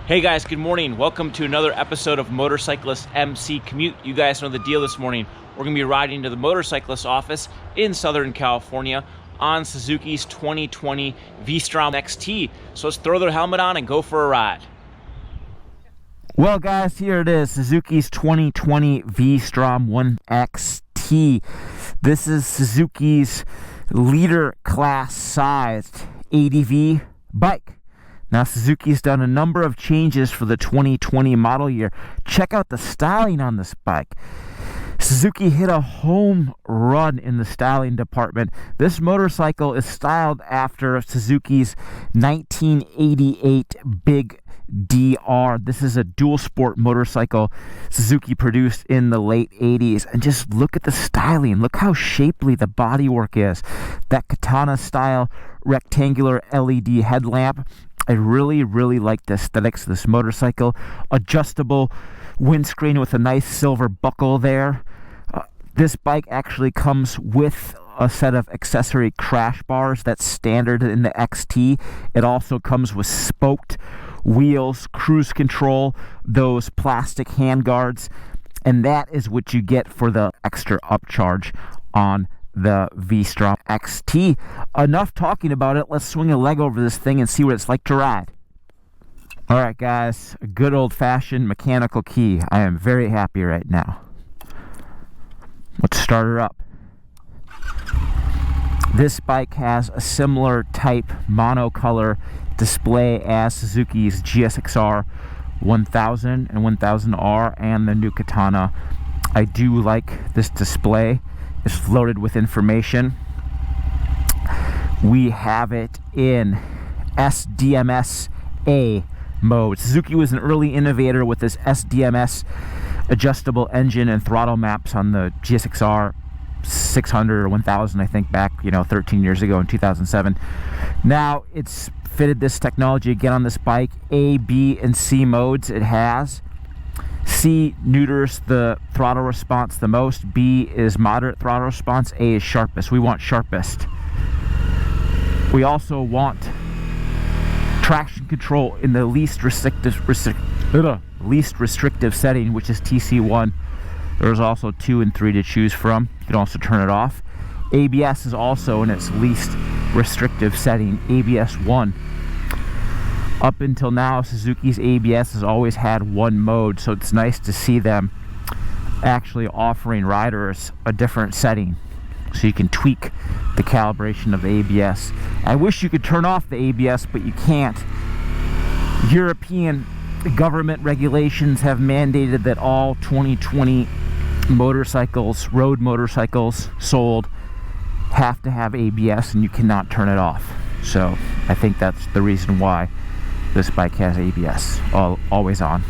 Hey guys, good morning. Welcome to another episode of Motorcyclist MC Commute. You guys know the deal this morning. We're going to be riding to the motorcyclist office in Southern California on Suzuki's 2020 V-Strom XT. So let's throw the helmet on and go for a ride. Well guys, here it is, Suzuki's 2020 V-Strom 1050XT. This is Suzuki's leader class sized ADV bike. Now, Suzuki's done a number of changes for the 2020 model year. Check out the styling on this bike. Suzuki hit a home run in the styling department. This motorcycle is styled after Suzuki's 1988 Big DR. This is a dual sport motorcycle Suzuki produced in the late 80s. And just look at the styling. Look how shapely the bodywork is. That katana style rectangular LED headlamp. I really like the aesthetics of this motorcycle. Adjustable windscreen with a nice silver buckle there. This bike actually comes with a set of accessory crash bars that's standard in the XT. It also comes with spoked wheels, cruise control, those plastic handguards, and that is what you get for the extra upcharge on the V-Strom XT. Enough talking about it. Let's swing a leg over this thing and see what it's like to ride. All right, guys, a good old-fashioned mechanical key. I am very happy right now. Let's start her up. This bike has a similar type monocolor display as Suzuki's GSX-R 1000 and 1000R and the new Katana. I do like this display. It's loaded with information. We have it in SDMS-A mode. Suzuki was an early innovator with this SDMS adjustable engine and throttle maps on the GSX-R 600 or 1000, I think, back 13 years ago in 2007. Now it's fitted this technology again on this bike. A, B, and C modes it has. C neuters the throttle response the most. B is moderate throttle response. A is sharpest. We want sharpest. We also want traction control in the least restrictive setting, which is TC1. There's also 2 and 3 to choose from. You can also turn it off. ABS is also in its least restrictive setting, ABS 1. Up until now, Suzuki's ABS has always had one mode, so it's nice to see them actually offering riders a different setting so you can tweak the calibration of the ABS. I wish you could turn off the ABS, but you can't. European government regulations have mandated that all 2020 motorcycles, road motorcycles sold, have to have ABS, and you cannot turn it off. So I think that's the reason why this bike has ABS, always on.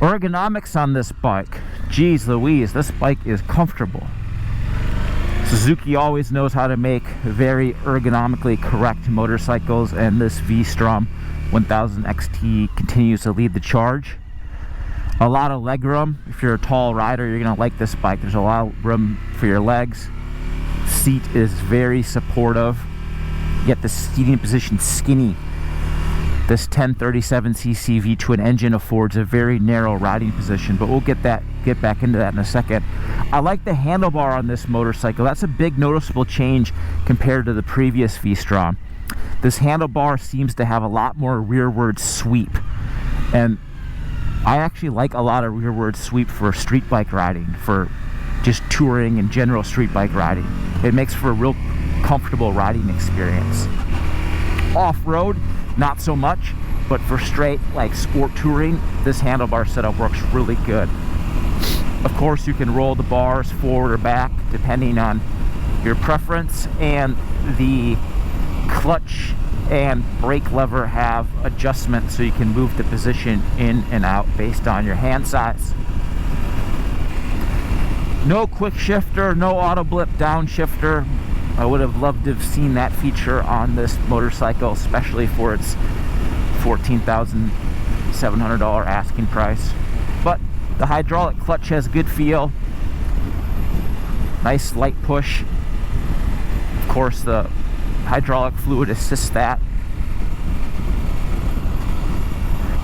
Ergonomics on this bike. Geez Louise, this bike is comfortable. Suzuki always knows how to make very ergonomically correct motorcycles, and this V-Strom 1050XT continues to lead the charge. A lot of legroom. If you're a tall rider, you're going to like this bike. There's a lot of room for your legs. Seat is very supportive. Yet the seating position skinny. This 1037cc V-twin engine affords a very narrow riding position, but we'll get back into that in a second. I like the handlebar on this motorcycle. That's a big noticeable change compared to the previous V-Strom. This handlebar seems to have a lot more rearward sweep, and I actually like a lot of rearward sweep for street bike riding, for just touring and general street bike riding. It makes for a real comfortable riding experience. Off-road, not so much, but for straight like sport touring, this handlebar setup works really good. Of course, you can roll the bars forward or back depending on your preference, and the clutch and brake lever have adjustments so you can move the position in and out based on your hand size. No quick shifter, no auto blip downshifter. I would have loved to have seen that feature on this motorcycle, especially for its $14,700 asking price. But the hydraulic clutch has good feel. Nice light push. Of course, the hydraulic fluid assists that.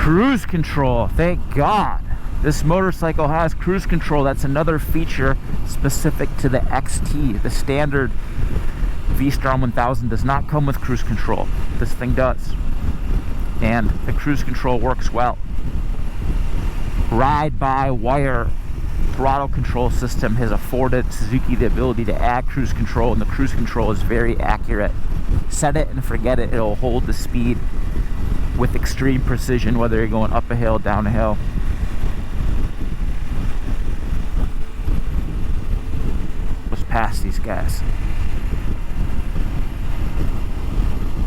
Cruise control, thank God. This motorcycle has cruise control. That's another feature specific to the XT. The standard V-Strom 1000 does not come with cruise control. This thing does. And the cruise control works well. Ride-by-wire throttle control system has afforded Suzuki the ability to add cruise control, and the cruise control is very accurate. Set it and forget it. It'll hold the speed with extreme precision, whether you're going up a hill, down a hill. Let's pass these guys.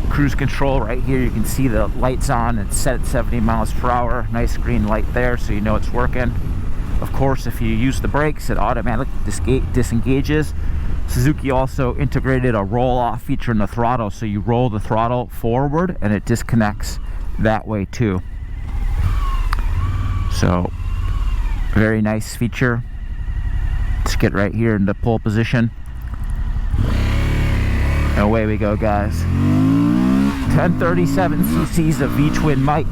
Cruise control right here, you can see the lights on. It's set at 70 miles per hour. Nice green light there, so you know it's working. Of course, if you use the brakes, it automatically disengages. Suzuki also integrated a roll-off feature in the throttle, so you roll the throttle forward and it disconnects that way too. So, very nice feature. Let's get right here into pole position. And away we go, guys. 1037 cc's of V-twin mic.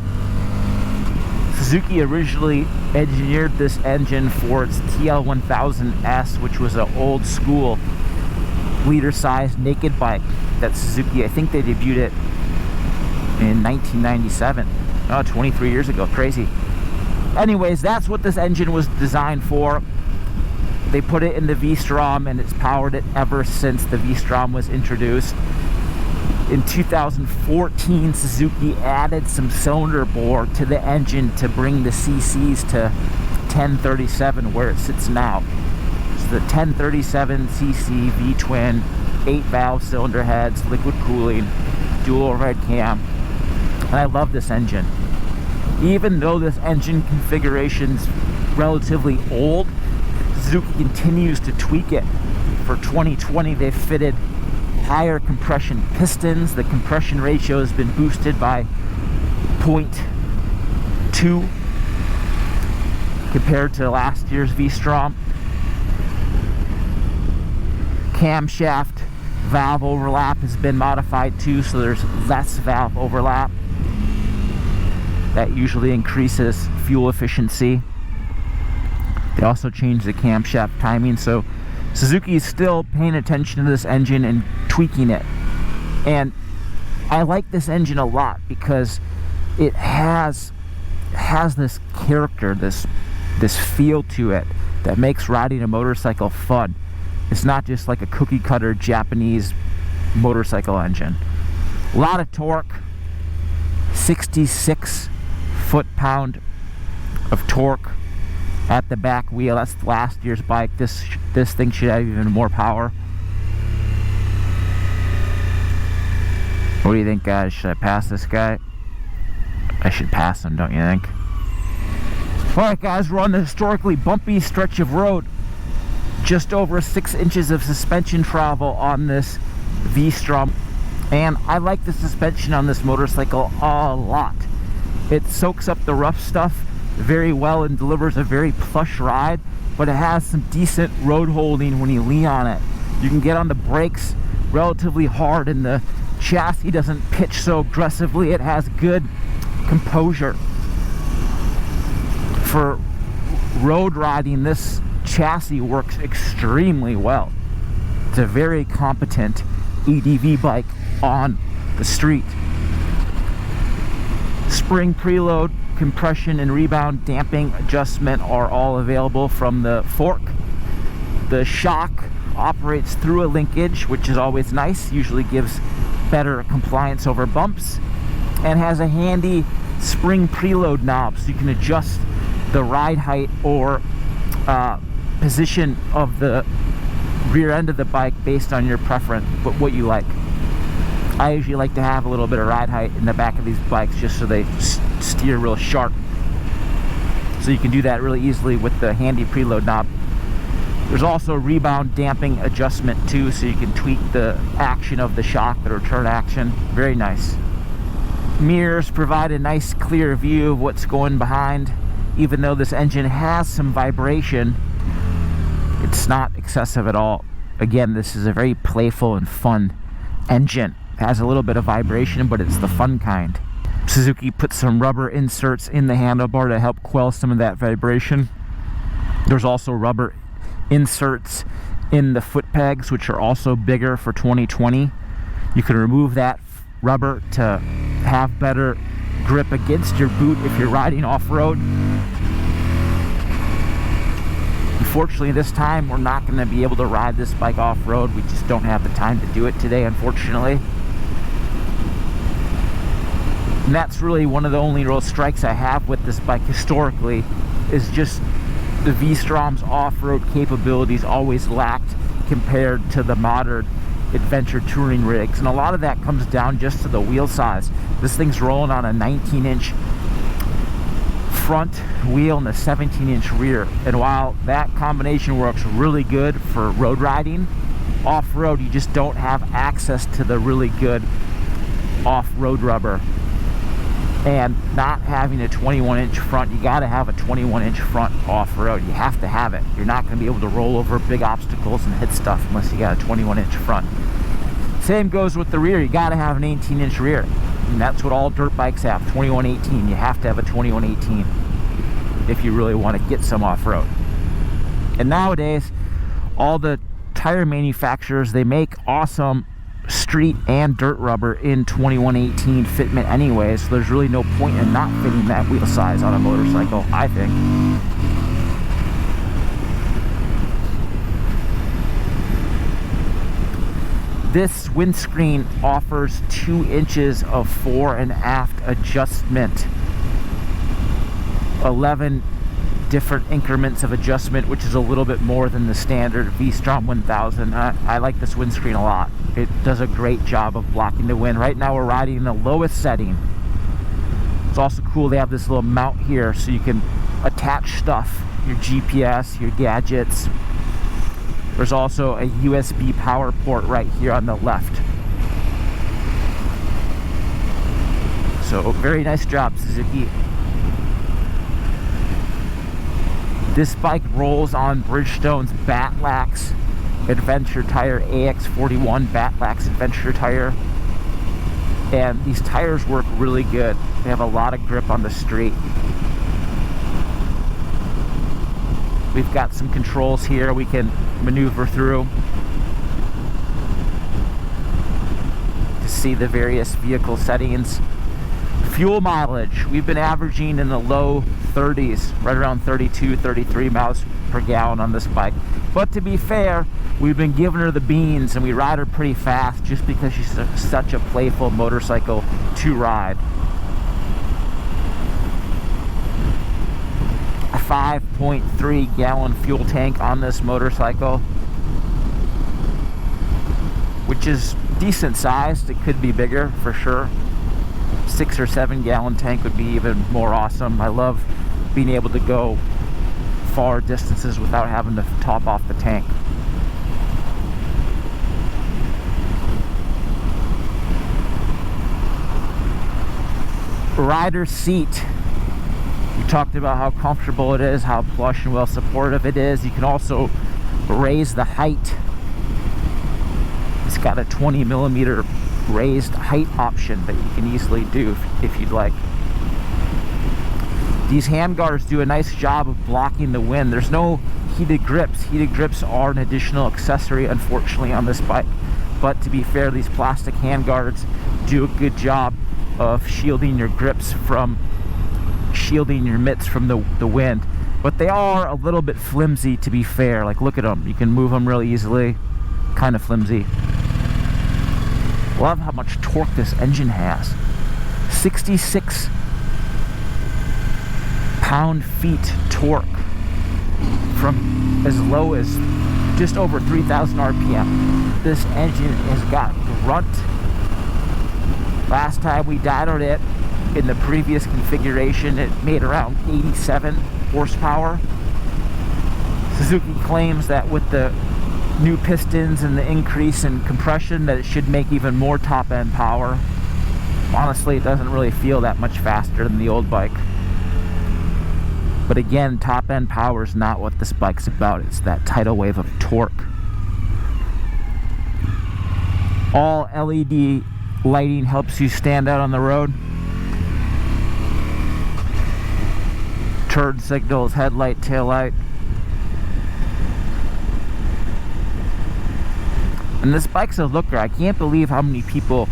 Suzuki originally engineered this engine for its TL1000S, which was an old school liter-sized naked bike that Suzuki, I think they debuted it in 1997. Oh, 23 years ago. Crazy. Anyways, that's what this engine was designed for. They put it in the V-Strom, and it's powered it ever since the V-Strom was introduced. In 2014, Suzuki added some cylinder bore to the engine to bring the CCs to 1037, where it sits now. So the 1037 cc V-twin, 8-valve cylinder heads, liquid cooling, dual red cam. And I love this engine. Even though this engine configuration's relatively old, Suzuki continues to tweak it. For 2020, they've fitted higher compression pistons. The compression ratio has been boosted by 0.2 compared to last year's V-Strom. Camshaft valve overlap has been modified too, so there's less valve overlap. That usually increases fuel efficiency. They also changed the camshaft timing, so Suzuki is still paying attention to this engine and tweaking it. And I like this engine a lot because it has this character, this feel to it that makes riding a motorcycle fun. It's not just like a cookie cutter Japanese motorcycle engine. A lot of torque, 66 foot-pound of torque at the back wheel. That's last year's bike. This thing should have even more power. What do you think, guys? Should I pass this guy? I should pass him, don't you think? Alright guys, we're on the historically bumpy stretch of road. Just over 6 inches of suspension travel on this V-Strom. And I like the suspension on this motorcycle a lot. It soaks up the rough stuff very well and delivers a very plush ride, but it has some decent road holding when you lean on it. You can get on the brakes relatively hard and the chassis doesn't pitch so aggressively. It has good composure. For road riding, this chassis works extremely well. It's a very competent EDV bike on the street. Spring preload, compression and rebound damping adjustment are all available from the fork. The shock operates through a linkage, which is always nice, usually gives better compliance over bumps, and has a handy spring preload knob so you can adjust the ride height or position of the rear end of the bike based on your preference, but what you like. I usually like to have a little bit of ride height in the back of these bikes just so they steer real sharp. So you can do that really easily with the handy preload knob. There's also rebound damping adjustment too, so you can tweak the action of the shock, the return action. Very nice. Mirrors provide a nice clear view of what's going behind. Even though this engine has some vibration, it's not excessive at all. Again, this is a very playful and fun engine. It has a little bit of vibration, but it's the fun kind. Suzuki put some rubber inserts in the handlebar to help quell some of that vibration. There's also rubber inserts in the foot pegs, which are also bigger for 2020. You can remove that rubber to have better grip against your boot if you're riding off-road. Unfortunately, this time we're not going to be able to ride this bike off-road. We just don't have the time to do it today, unfortunately. And that's really one of the only real strikes I have with this bike historically, is just the V-Strom's off-road capabilities always lacked compared to the modern adventure touring rigs. And a lot of that comes down just to the wheel size. This thing's rolling on a 19-inch front wheel and a 17-inch rear. And while that combination works really good for road riding, off-road you just don't have access to the really good off-road rubber. And not having a 21-inch front, you got to have a 21-inch front off-road. You have to have it. You're not going to be able to roll over big obstacles and hit stuff unless you got a 21-inch front. Same goes with the rear. You got to have an 18-inch rear. And that's what all dirt bikes have, 21-18. You have to have a 21-18 if you really want to get some off-road. And nowadays, all the tire manufacturers, they make awesome street and dirt rubber in 21-18 fitment anyway, so there's really no point in not fitting that wheel size on a motorcycle, I think. This windscreen offers 2 inches of fore and aft adjustment, 11 different increments of adjustment, which is a little bit more than the standard V-Strom 1000. I like this windscreen a lot. It does a great job of blocking the wind. Right now we're riding in the lowest setting. It's also cool they have this little mount here so you can attach stuff, your GPS, your gadgets. There's also a USB power port right here on the left. So very nice job, Suzuki. This bike rolls on Bridgestone's Batlax Adventure Tire, AX41 Batlax Adventure Tire. And these tires work really good. They have a lot of grip on the street. We've got some controls here we can maneuver through to see the various vehicle settings. Fuel mileage, we've been averaging in the low 30s, right around 32, 33 miles per gallon on this bike. But to be fair, we've been giving her the beans and we ride her pretty fast just because she's such a playful motorcycle to ride. A 5.3 gallon fuel tank on this motorcycle, which is decent sized. It could be bigger for sure. 6 or 7 gallon tank would be even more awesome. I love being able to go far distances without having to top off the tank. Rider seat. We talked about how comfortable it is, how plush and well supportive it is. You can also raise the height. It's got a 20 millimeter raised height option that you can easily do if you'd like. These handguards do a nice job of blocking the wind. There's no heated grips. Heated grips are an additional accessory, unfortunately, on this bike. But to be fair, these plastic handguards do a good job of shielding your grips from shielding your mitts from the wind. But they are a little bit flimsy, to be fair. Like, look at them. You can move them really easily. Kind of flimsy. Love how much torque this engine has. 66 pound-feet torque from as low as just over 3,000 RPM. This engine has got grunt. Last time we dynoed it in the previous configuration, it made around 87 horsepower. Suzuki claims that with the new pistons and the increase in compression that it should make even more top-end power. Honestly, it doesn't really feel that much faster than the old bike. But again, top-end power is not what this bike's about. It's that tidal wave of torque. All LED lighting helps you stand out on the road. turn signals, headlight, tail light. And this bike's a looker. I can't believe how many people,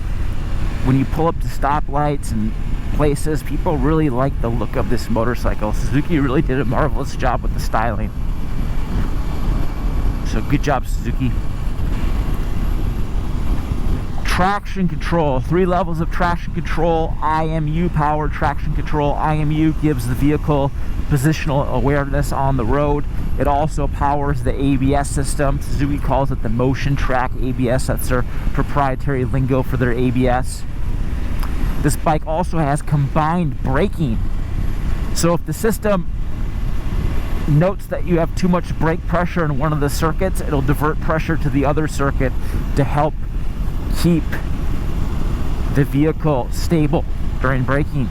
when you pull up to stoplights and places, people really like the look of this motorcycle. Suzuki really did a marvelous job with the styling. So good job, Suzuki. Traction control, 3 levels of traction control. IMU power traction control. IMU gives the vehicle positional awareness on the road. It also powers the ABS system. Suzuki calls it the motion track ABS. That's their proprietary lingo for their ABS. This bike also has combined braking. So if the system notes that you have too much brake pressure in one of the circuits, it'll divert pressure to the other circuit to help keep the vehicle stable during braking.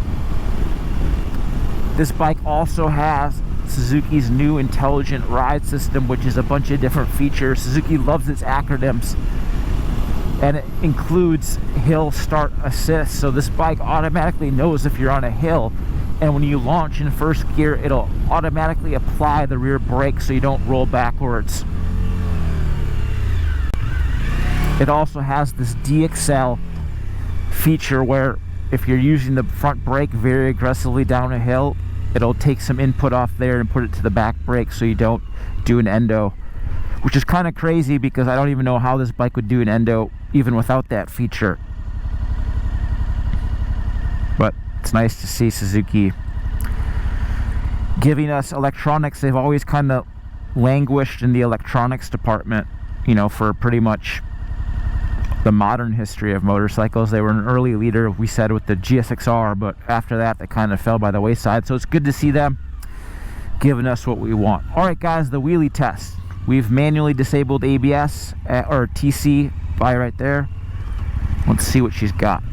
This bike also has Suzuki's new intelligent ride system, which is a bunch of different features. Suzuki loves its acronyms, and it includes hill start assist. So this bike automatically knows if you're on a hill, and when you launch in first gear, it'll automatically apply the rear brake so you don't roll backwards. It also has this DXL feature where if you're using the front brake very aggressively down a hill, it'll take some input off there and put it to the back brake so you don't do an endo, which is kind of crazy because I don't even know how this bike would do an endo even without that feature. But it's nice to see Suzuki giving us electronics. They've always kind of languished in the electronics department, you know, for pretty much the modern history of motorcycles. They were an early leader, we said, with the GSX-R, but after that they kind of fell by the wayside. So it's good to see them giving us what we want. All right, guys, the wheelie test. We've manually disabled ABS or TC by right there. Let's see what she's got.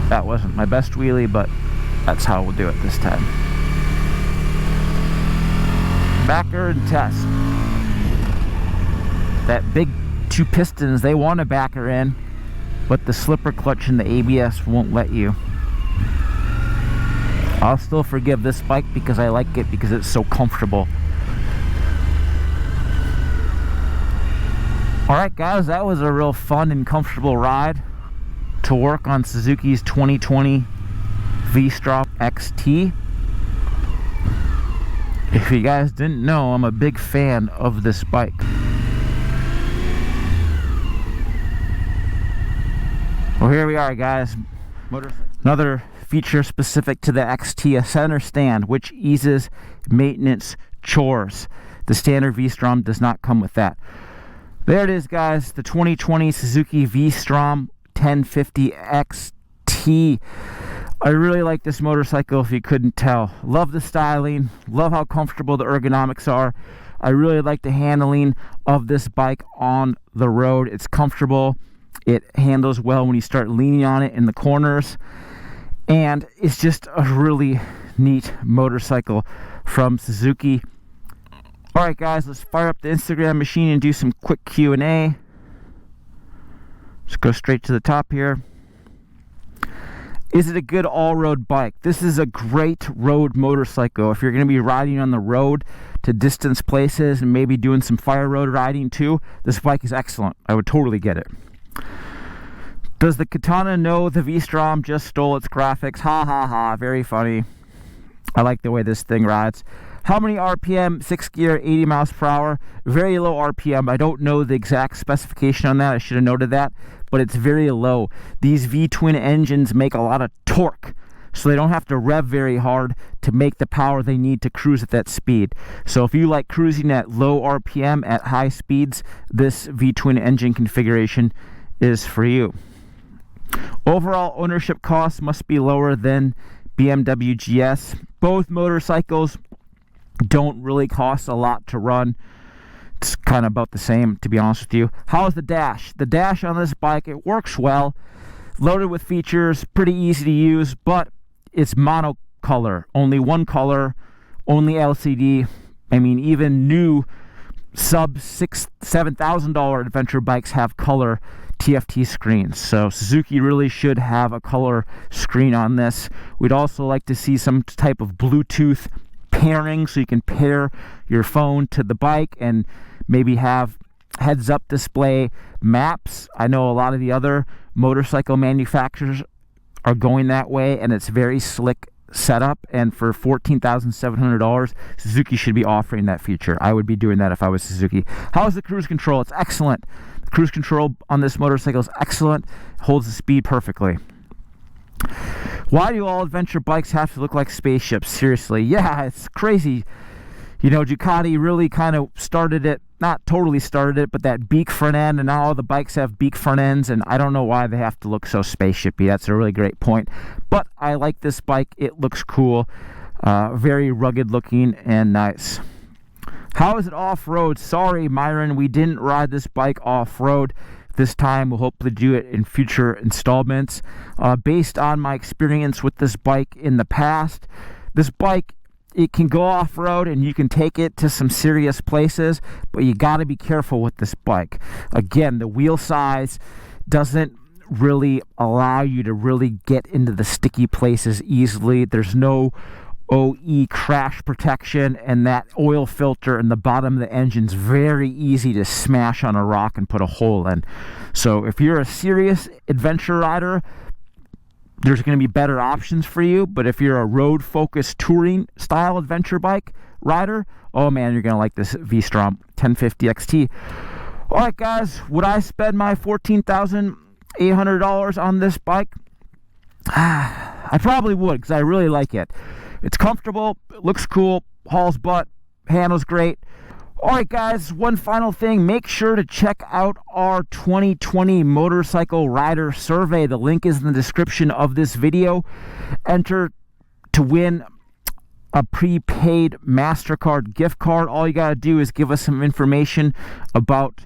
That wasn't my best wheelie, but that's how we'll do it this time. Backer and test. That big 2 pistons, they want to backer in, but the slipper clutch and the ABS won't let you. I'll still forgive this bike because I like it because it's so comfortable. Alright guys, that was a real fun and comfortable ride to work on Suzuki's 2020 V-Strom XT. If you guys didn't know, I'm a big fan of this bike. Well, here we are, guys. Another feature specific to the XT, a center stand, which eases maintenance chores. The standard V-Strom does not come with that. There it is, guys, the 2020 Suzuki V-Strom 1050XT. I really like this motorcycle, if you couldn't tell. Love the styling, love how comfortable the ergonomics are. I really like the handling of this bike on the road. It's comfortable, it handles well when you start leaning on it in the corners, and it's just a really neat motorcycle from Suzuki. Alright guys, let's fire up the Instagram machine and do some quick Q&A. Let's go straight to the top here. Is it a good all-road bike? This is a great road motorcycle. If you're going to be riding on the road to distance places and maybe doing some fire road riding too, this bike is excellent. I would totally get it. Does the Katana know the V-Strom just stole its graphics? Ha ha ha, very funny. I like the way this thing rides. How many RPM? 6 gear, 80 miles per hour. Very low RPM. I don't know the exact specification on that. I should have noted that, but it's very low. These V-twin engines make a lot of torque, so they don't have to rev very hard to make the power they need to cruise at that speed. So if you like cruising at low RPM at high speeds, this V-twin engine configuration is for you. Overall ownership costs must be lower than BMW GS. Both motorcycles don't really cost a lot to run. It's kind of about the same, to be honest with you. How's the dash? The dash on this bike, it works well. Loaded with features, pretty easy to use, but it's monocolor. Only one color, only LCD. I mean, even new sub $7,000 adventure bikes have color TFT screens. So Suzuki really should have a color screen on this. We'd also like to see some type of Bluetooth pairing, so you can pair your phone to the bike and maybe have heads-up display maps. I know a lot of the other motorcycle manufacturers are going that way, and it's very slick setup. And for $14,700, Suzuki should be offering that feature. I would be doing that if I was Suzuki. How is the cruise control? It's excellent. The cruise control on this motorcycle is excellent. Holds the speed perfectly. Why do all adventure bikes have to look like spaceships? Seriously, yeah, it's crazy. You know, Ducati really kind of started it, not totally started it, but that beak front end, and now all the bikes have beak front ends, and I don't know why they have to look so spaceshipy. That's a really great point. But I like this bike. It looks cool, very rugged looking and nice. How is it off-road? Sorry, Myron, we didn't ride this bike off-road. This time we'll hopefully do it in future installments. Based on my experience with this bike in the past, this bike, it can go off-road and you can take it to some serious places, but you got to be careful with this bike. Again, the wheel size doesn't really allow you to really get into the sticky places easily. There's no OE crash protection, and that oil filter in the bottom of the engine's very easy to smash on a rock and put a hole in. So if you're a serious adventure rider, there's going to be better options for you. But if you're a road-focused touring style adventure bike rider, oh man, you're going to like this V-Strom 1050XT. All right, guys, would I spend my $14,800 on this bike? I probably would, because I really like it. It's comfortable, it looks cool, hauls butt, handles great. All right, guys, one final thing. Make sure to check out our 2020 Motorcycle Rider Survey. The link is in the description of this video. Enter to win a prepaid MasterCard gift card. All you got to do is give us some information about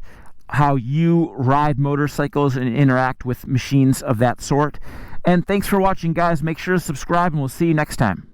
how you ride motorcycles and interact with machines of that sort. And thanks for watching, guys. Make sure to subscribe, and we'll see you next time.